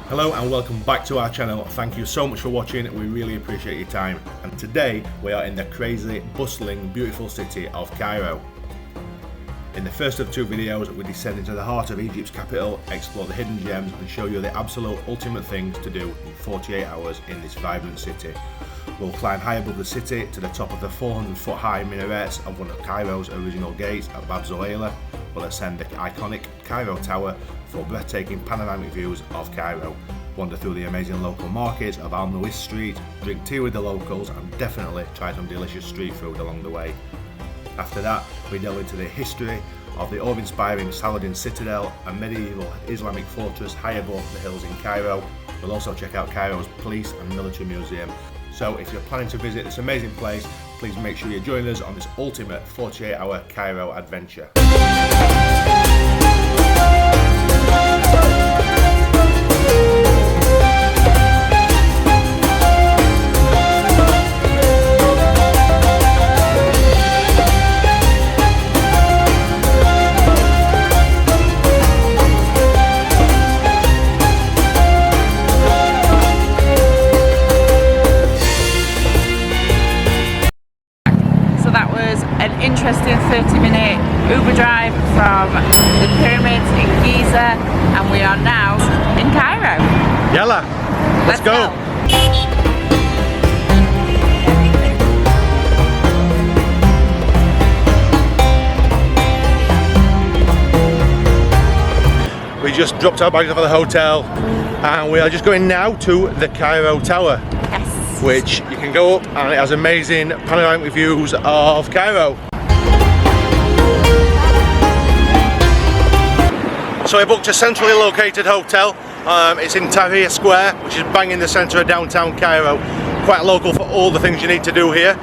Hello and welcome back to our channel. Thank you so much for watching, we really appreciate your time. And today we are in the crazy, bustling, beautiful city of Cairo. In the first of two videos we descend into the heart of Egypt's capital, explore the hidden gems and show you the absolute ultimate things to do in 48 hours in this vibrant city. We'll climb high above the city to the top of the 400-foot high minarets of one of Cairo's original gates at Bab Zuela. We'll ascend the iconic Cairo Tower for breathtaking panoramic views of Cairo, wander through the amazing local markets of Muiz Street, drink tea with the locals and definitely try some delicious street food along the way. After that, we delve into the history of the awe-inspiring Saladin Citadel, a medieval Islamic fortress high above the hills in Cairo. We'll also check out Cairo's police and military museum. So if you're planning to visit this amazing place, please make sure you join us on this ultimate 48-hour Cairo adventure. Interesting 30-minute Uber drive from the pyramids in Giza, and we are now in Cairo. Yalla, let's go. We just dropped our bags off at the hotel and we are just going now to the Cairo Tower. Yes. Which you can go up and it has amazing panoramic views of Cairo. So I booked a centrally located hotel. It's in Tahrir Square, which is bang in the centre of downtown Cairo. Quite local for all the things you need to do here.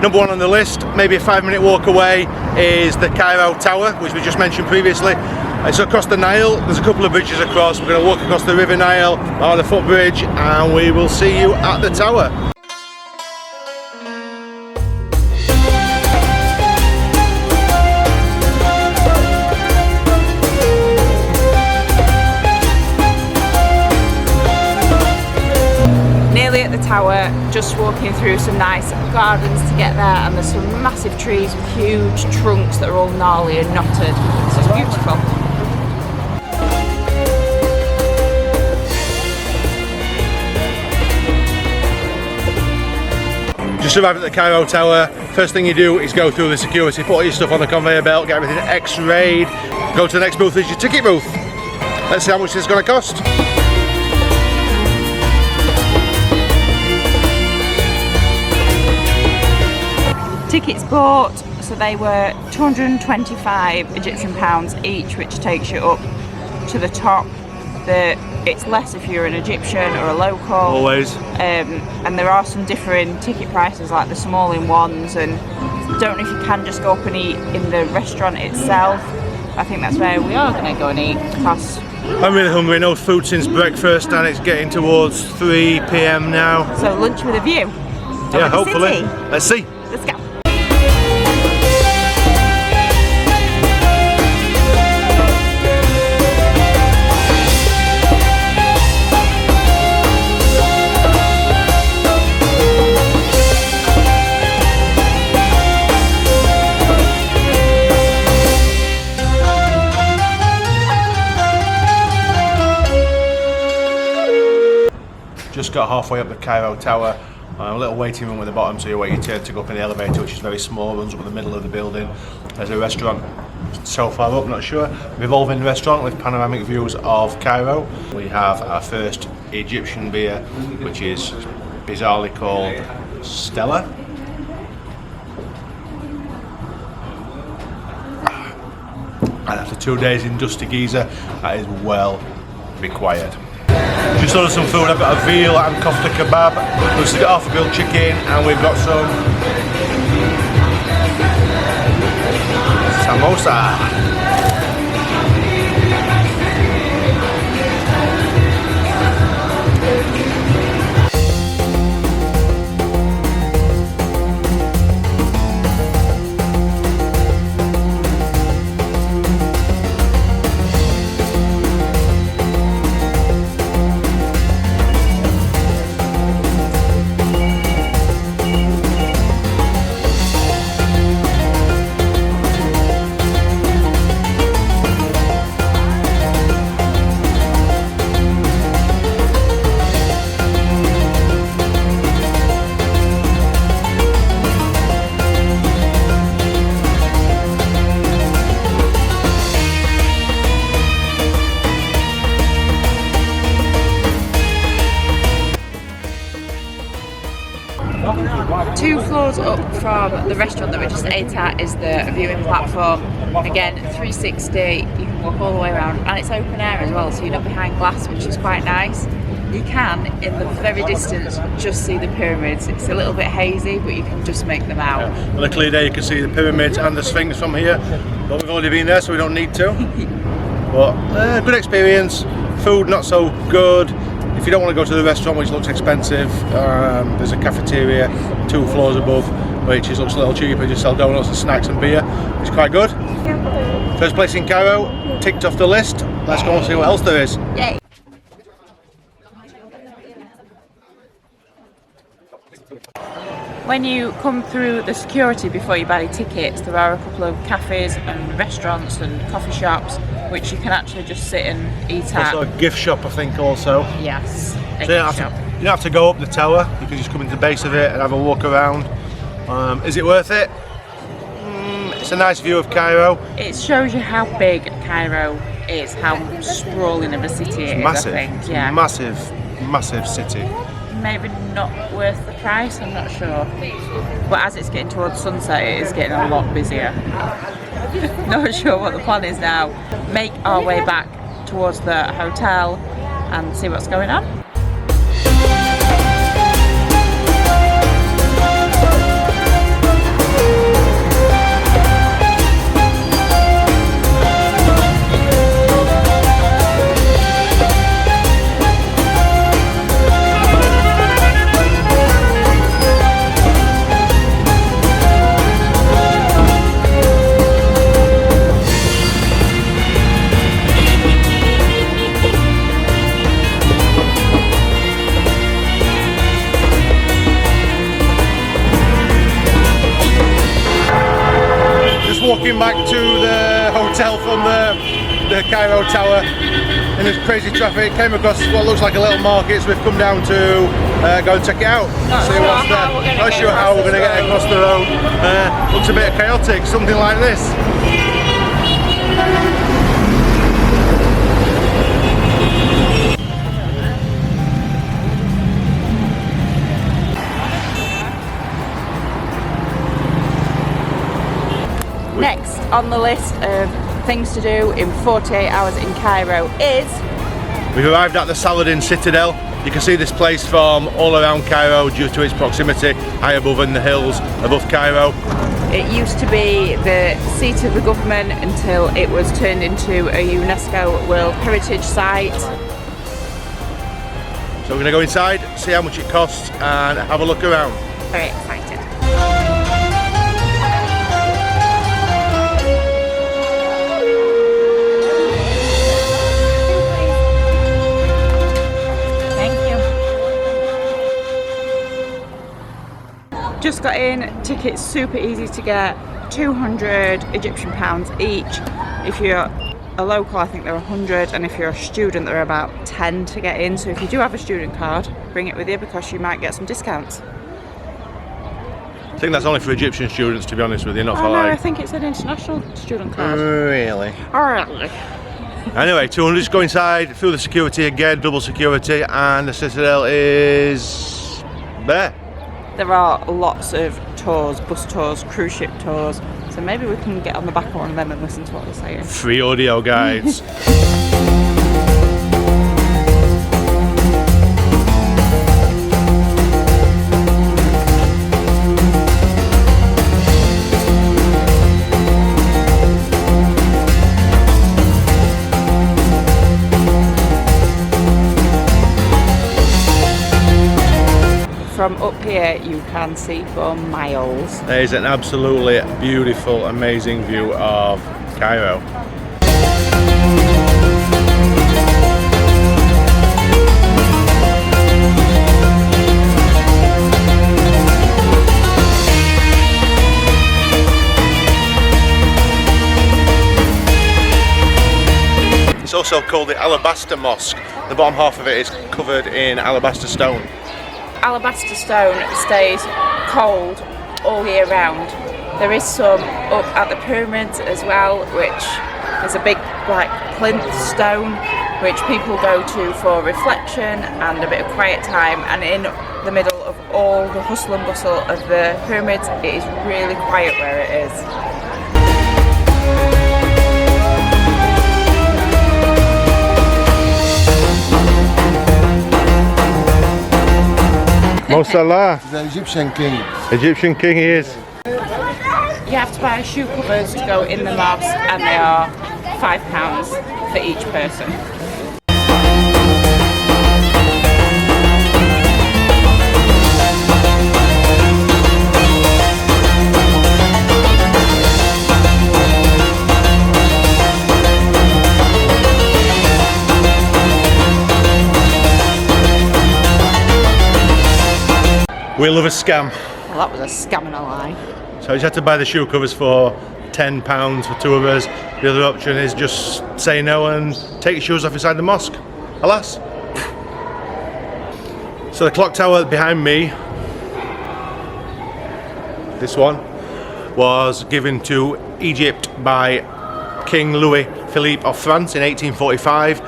Number one on the list, maybe a 5-minute walk away, is the Cairo Tower, which we just mentioned previously. It's across the Nile. There's a couple of bridges across. We're going to walk across the River Nile on the footbridge and we will see you at the tower. Nearly at the tower, just walking through some nice gardens to get there, and there's some massive trees with huge trunks that are all gnarly and knotted, so it's beautiful. Just arrived at the Cairo Tower. First thing you do is go through the security, put all your stuff on the conveyor belt, get everything x-rayed, go to the next booth, is your ticket booth. Let's see how much this is going to cost. Tickets bought, so they were 225 Egyptian pounds each, which takes you up to the top. It's less if you're an Egyptian or a local. Always. And there are some different ticket prices, like the small in ones, and don't know if you can just go up and eat in the restaurant itself. I think that's where we are going to go and eat, because I'm really hungry, no food since breakfast and it's getting towards 3 PM now. So lunch with a view. Yeah, hopefully. Let's see. Let's go. Just got halfway up the Cairo Tower. A little waiting room at the bottom, so you wait your turn to go up in the elevator, which is very small, runs up in the middle of the building. There's a restaurant so far up, not sure. Revolving restaurant with panoramic views of Cairo. We have our first Egyptian beer, which is bizarrely called Stella. And after 2 days in dusty Giza, that is well required. Just ordered some food. I've got a veal and kofta kebab. We've still got half a grilled chicken and we've got some samosa. 2 floors up from the restaurant that we just ate at is the viewing platform. Again, 360, you can walk all the way around, and it's open air as well, so you're not behind glass, which is quite nice. You can, in the very distance, just see the pyramids. It's a little bit hazy, but you can just make them out. Yeah. On a clear day you can see the pyramids and the sphinx from here, but we've already been there so we don't need to. But good experience. Food not so good. If you don't want to go to the restaurant, which looks expensive, there's a cafeteria 2 floors above, which looks a little cheaper, just sell donuts and snacks and beer. It's quite good. First place in Cairo, ticked off the list. Let's go and see what else there is. Yay! When you come through the security before you buy your tickets, there are a couple of cafes and restaurants and coffee shops which you can actually just sit and eat at. Also a gift shop, I think, also. Yes, So you don't have to go up the tower, you can just come into the base of it and have a walk around. Is it worth it? It's a nice view of Cairo. It shows you how big Cairo is, how sprawling of a city it is, Massive. I think. Yeah. Massive, massive city. Maybe not worth the price, I'm not sure. But as it's getting towards sunset, it is getting a lot busier. Not sure what the plan is now. Make our way back towards the hotel and see what's going on. Walking back to the hotel from the Cairo Tower in this crazy traffic, came across what looks like a little market, so we've come down to go and check it out. See what's there. Not sure how we're going to get across the road. Looks a bit chaotic, something like this. Next on the list of things to do in 48 hours in Cairo is... We've arrived at the Saladin Citadel. You can see this place from all around Cairo due to its proximity, high above in the hills above Cairo. It used to be the seat of the government until it was turned into a UNESCO World Heritage Site. So we're going to go inside, see how much it costs and have a look around. Very excited. Just got in, tickets super easy to get, 200 Egyptian pounds each. If you're a local, I think they're 100, and if you're a student, they're about 10 to get in. So if you do have a student card, bring it with you because you might get some discounts. I think that's only for Egyptian students, to be honest with you, not for no, I like... think it's an international student card. Really? Really? Anyway, 200, just go inside, through the security again, double security, and the Citadel is there. There are lots of tours, bus tours, cruise ship tours, so maybe we can get on the back of one of them and listen to what they're saying. Free audio guides. From up here you can see for miles. There is an absolutely beautiful, amazing view of Cairo. It's also called the Alabaster Mosque. The bottom half of it is covered in alabaster stone. Alabaster stone stays cold all year round. There is some up at the pyramids as well, which is a big like plinth stone which people go to for reflection and a bit of quiet time, and in the middle of all the hustle and bustle of the pyramids, it is really quiet where it is. Mo Salah, The Egyptian king. Egyptian king he is. You have to buy shoe covers to go in the mosque, and they are £5 for each person. We love a scam. Well, that was a scam and a lie. So you had to buy the shoe covers for £10 for two of us. The other option is just say no and take your shoes off inside the mosque. Alas. So the clock tower behind me, this one, was given to Egypt by King Louis Philippe of France in 1845.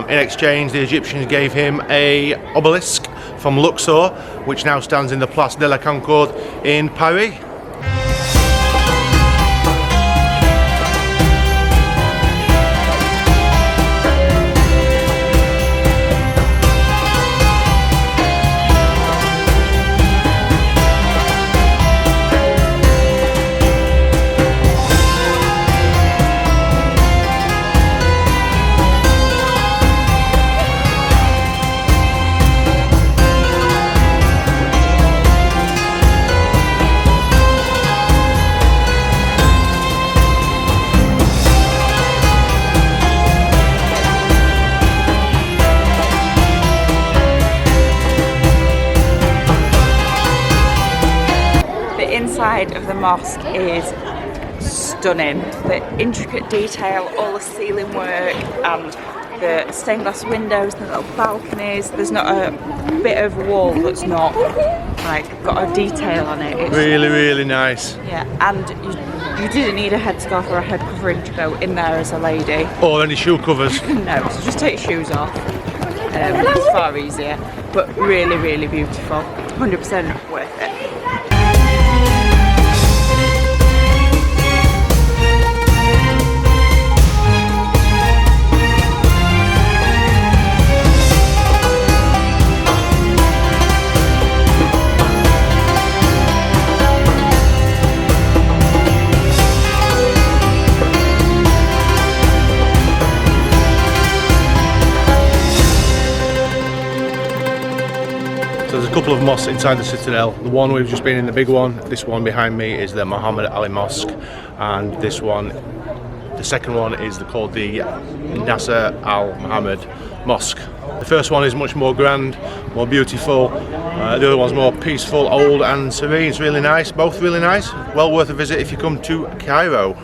In exchange, the Egyptians gave him a obelisk from Luxor, which now stands in the Place de la Concorde in Paris. Inside of the mosque is stunning. The intricate detail, all the ceiling work and the stained glass windows, the little balconies. There's not a bit of wall that's not like got a detail on it. It's Really nice. Yeah, and you didn't need a headscarf or a head covering to go in there as a lady. Or any shoe covers. No, so just take your shoes off. It's far easier, but really beautiful. 100% worth it. So there's a couple of mosques inside the Citadel. The one we've just been in, the big one. This one behind me is the Muhammad Ali Mosque, and this one, the second one, is called the Nasser Al Muhammad Mosque. The first one is much more grand, more beautiful. The other one's more peaceful, old and serene. It's really nice, both really nice. Well worth a visit if you come to Cairo.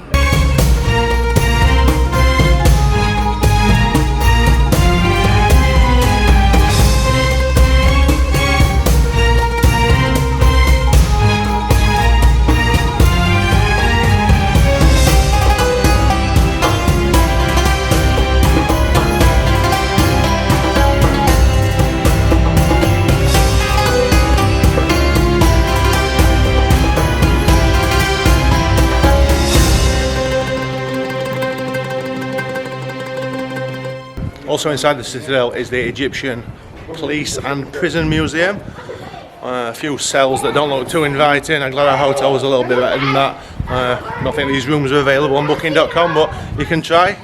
Also inside the Citadel is the Egyptian Police and Prison Museum. A few cells that don't look too inviting. I'm glad our hotel was a little bit better than that. I don't think these rooms are available on booking.com, but you can try.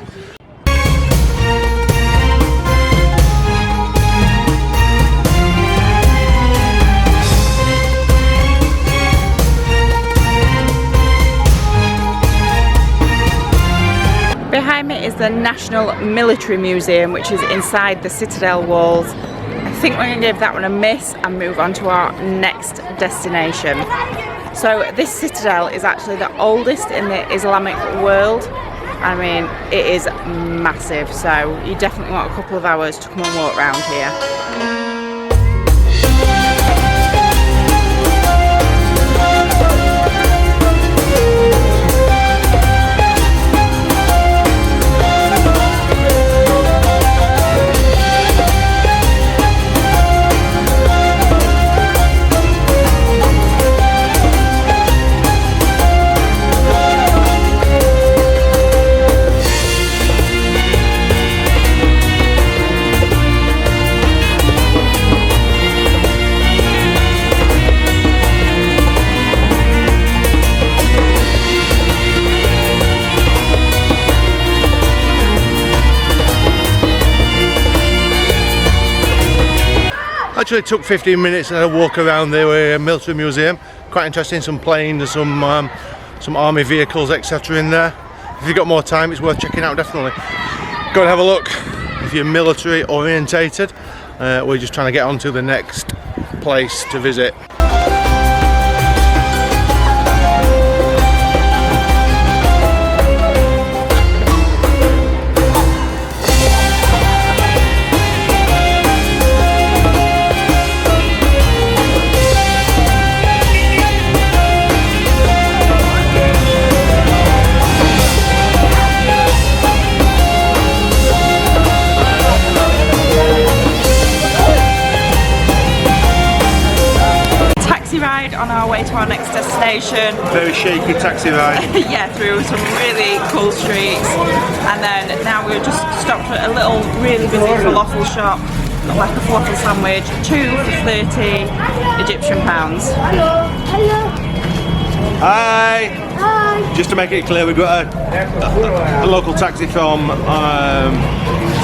Behind me is the National Military Museum, which is inside the Citadel walls. I think we're going to give that one a miss and move on to our next destination. So this Citadel is actually the oldest in the Islamic world. I mean, it is massive, so you definitely want a couple of hours to come and walk around here. Actually took 15 minutes and had a walk around the military museum. Quite interesting, some planes, some army vehicles, etc. in there. If you've got more time, it's worth checking out, definitely. Go and have a look if you're military orientated. We're just trying to get on to the next place to visit. Ride on our way to our next destination. Very shaky taxi ride. Yeah, through some really cool streets, and then now we're just stopped at a little really busy falafel shop. Got like a falafel sandwich, 2 for 30 Egyptian pounds. Hi! Just to make it clear, we've got a local taxi from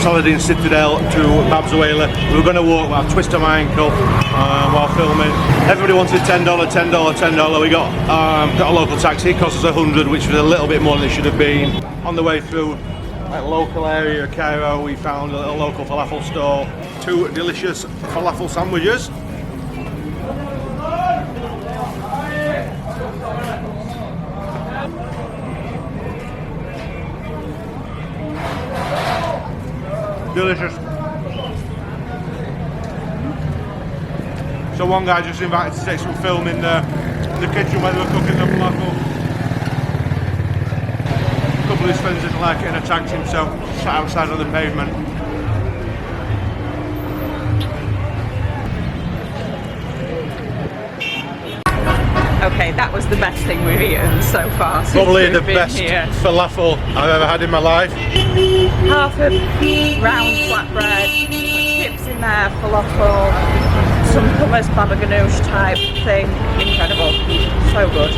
Saladin Citadel to Bab Zuela. We were going to walk, but I twisted my ankle while filming. Everybody wanted $10, $10, $10. We got a local taxi. It cost us 100, which was a little bit more than it should have been. On the way through a local area of Cairo, we found a little local falafel store. 2 delicious falafel sandwiches. Delicious. So one guy just invited to take some film in the kitchen where they were cooking the falafel. A couple of his friends didn't like it and attacked him, so sat outside on the pavement. Okay, that was the best thing we've eaten so far. Probably the best falafel I've ever had in my life. Half a round flatbread, chips in there, falafel, some hummus baba ganoush type thing. Incredible. So good.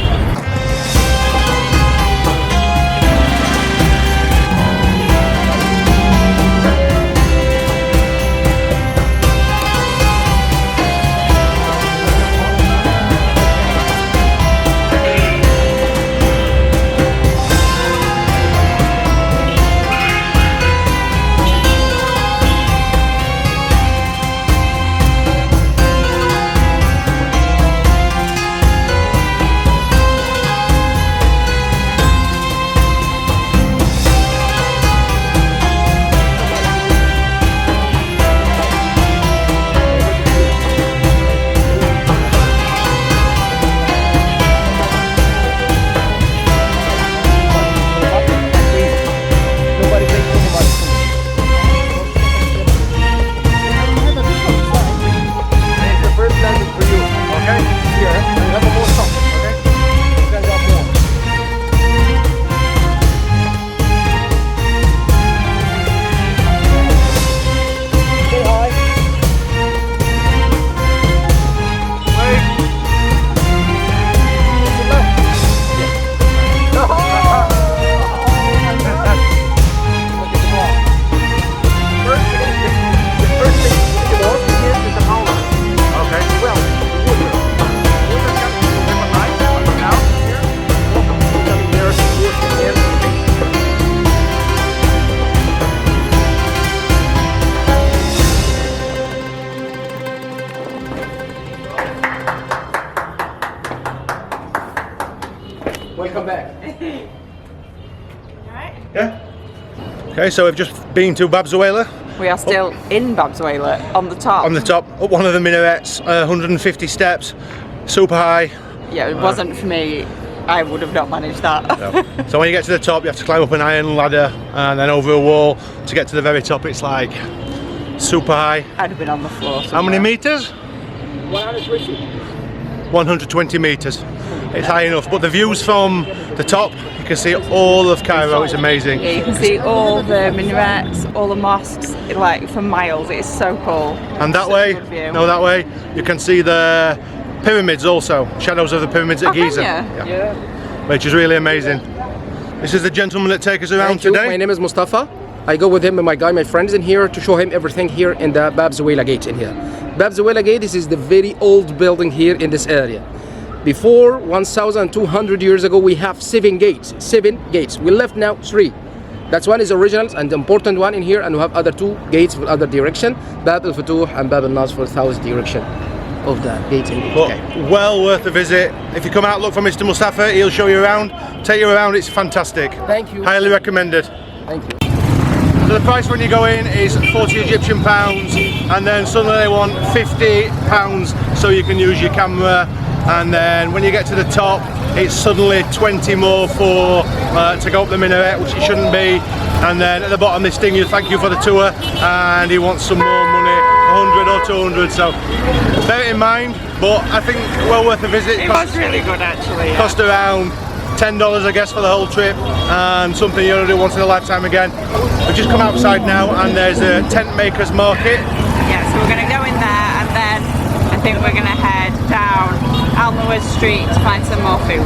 Welcome back. Yeah. Okay, so we've just been to Bab Zuela. We are still in Bab Zuela, on the top. On the top, up one of the minarets, 150 steps, super high. Yeah, it wasn't for me. I would have not managed that. No. So when you get to the top, you have to climb up an iron ladder and then over a wall to get to the very top. It's like super high. I'd have been on the floor somewhere. How many meters? 120. 120 meters. It's high enough, but the views from the top, you can see all of Cairo. It's amazing. Yeah, you can see all the minarets, all the mosques, like for miles. It's so cool. And that way, no, that way, you can see the pyramids also, shadows of the pyramids at Giza. Yeah. Which is really amazing. This is the gentleman that takes us around today. My name is Mustafa. I go with him and my friend is in here to show him everything here in the Bab Zuela gate in here. Bab Zuela Gate, this is the very old building here in this area. Before 1,200 years ago, we have 7 gates. 7 gates. We left now 3. That's one is original and the important one in here, and we have other 2 gates for other direction. Bab al Futuh and Bab al Nas for south direction of the gate. Well worth a visit. If you come out, look for Mr. Mustafa. He'll show you around, take you around. It's fantastic. Thank you. Highly recommended. Thank you. So the price when you go in is 40 Egyptian pounds, and then suddenly they want 50 pounds so you can use your camera, and then when you get to the top it's suddenly 20 more for to go up the minaret, which it shouldn't be, and then at the bottom this thing, you thank you for the tour, and he wants some more money, 100 or 200, so bear it in mind, but I think well worth a visit. It was really good actually. Yeah. Cost around $10 I guess for the whole trip, and something you'll do once in a lifetime again. We've just come outside now and there's a tent makers market. Yeah, so we're going to go in there and then I think we're going to head down Muiz Street to find some more food.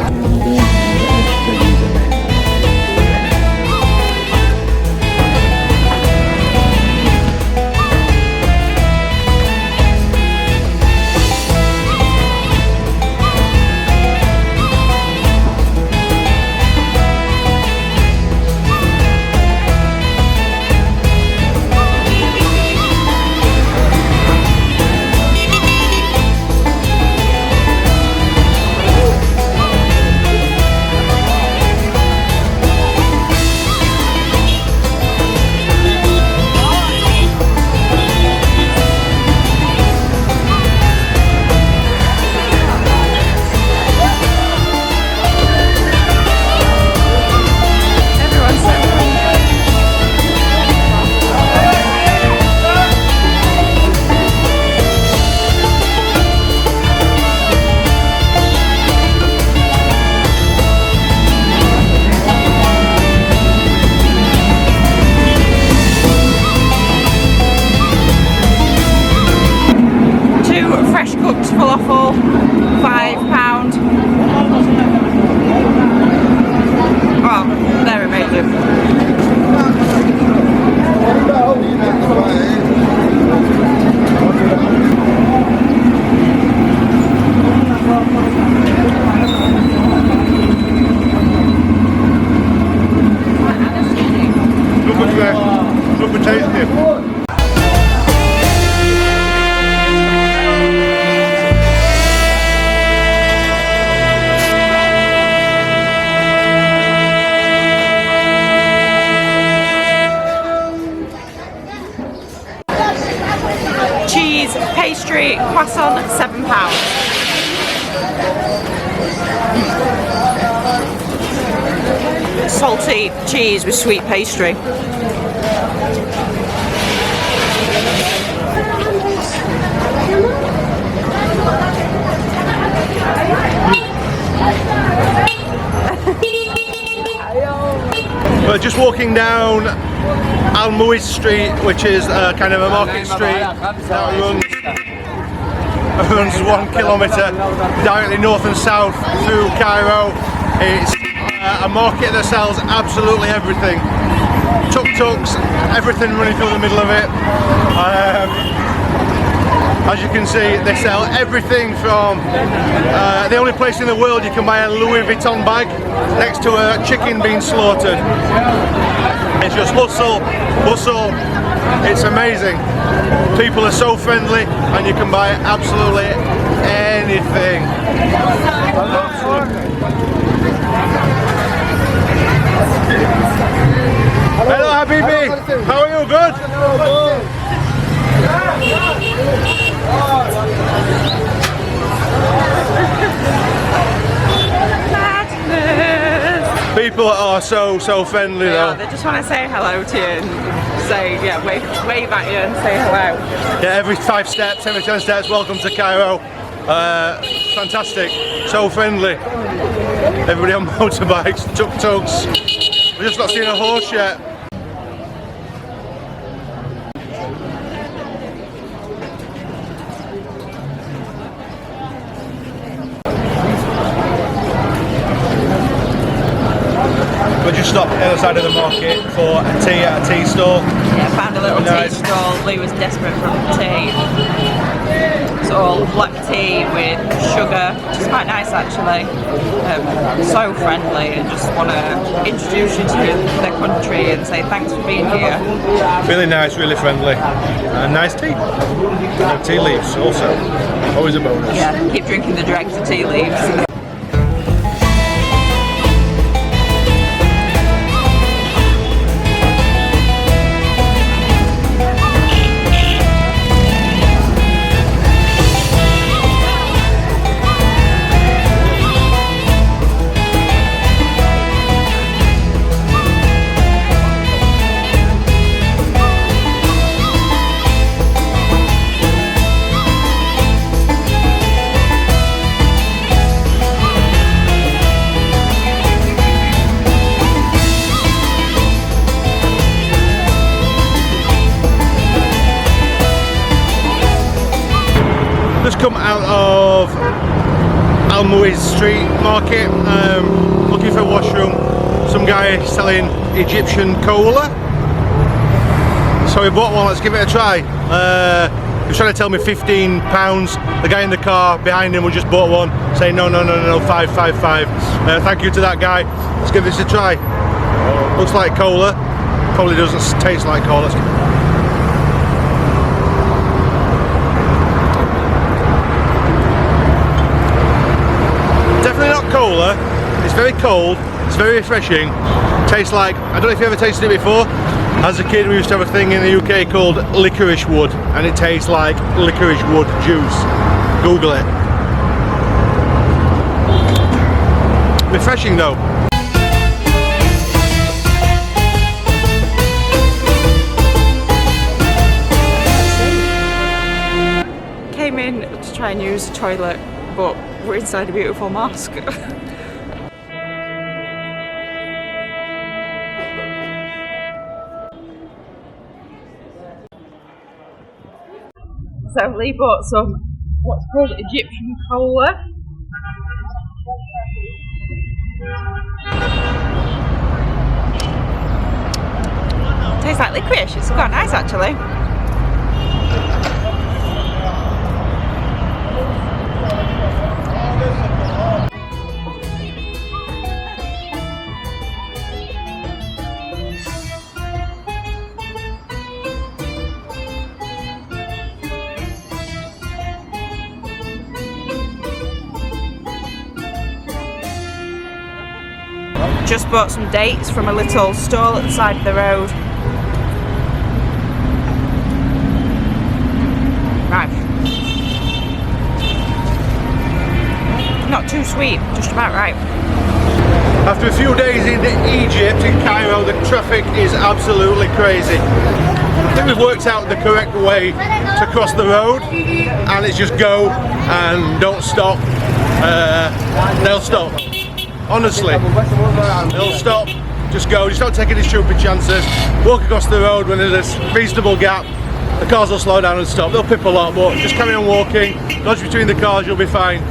Falafel, £5. Oh, they're amazing. Super tasty. Cheese, pastry, croissant, £7. Salty cheese with sweet pastry. We're just walking down Muiz Street, which is kind of a market street that runs 1 kilometre directly north and south through Cairo. It's a market that sells absolutely everything. Tuk-tuks, everything running through the middle of it. As you can see, they sell everything from the only place in the world you can buy a Louis Vuitton bag next to a chicken being slaughtered. It's just hustle, bustle, it's amazing. People are so friendly and you can buy absolutely anything. Hello Habibi, how are you? Good? People are so friendly though. They just want to say hello to you and say, yeah, wave at you and say hello. Yeah, every 5 steps, every 10 steps, welcome to Cairo. Fantastic, so friendly. Everybody on motorbikes, tuk-tuks. We've just not seen a horse yet. We just stopped at the other side of the market for a tea at a tea stall. Yeah, found a little tea stall. Lee was desperate for tea. all black tea with sugar, which is quite nice actually. So friendly, and just want to introduce you to their country and say thanks for being here. Really nice, really friendly. Nice tea. And tea leaves also. Always a bonus. Yeah, keep drinking the dregs tea leaves. Just come out of Muiz street market, looking for a washroom. Some guy selling Egyptian cola. So we bought one, let's give it a try. He was trying to tell me £15. The guy in the car behind him, we just bought one, saying no, 555. Thank you to that guy. Let's give this a try. Looks like cola. Probably doesn't taste like cola. Cola. It's very cold, it's very refreshing, tastes like, I don't know if you ever tasted it before. As a kid we used to have a thing in the UK called licorice wood, and it tastes like licorice wood juice. Google it. Refreshing though. Came in to try and use the toilet, but we're inside a beautiful mosque. So Lee bought some what's called Egyptian cola. Tastes like licorice, it's quite nice actually. Just bought some dates from a little stall at the side of the road. Right. Not too sweet, just about right. After a few days in Egypt, in Cairo, the traffic is absolutely crazy. I think we've worked out the correct way to cross the road, and it's just go and don't stop. They'll stop. Honestly, they'll stop, just go, just don't take any stupid chances. Walk across the road when there's a reasonable gap, the cars will slow down and stop. They'll pip a lot, but just carry on walking, dodge between the cars, you'll be fine.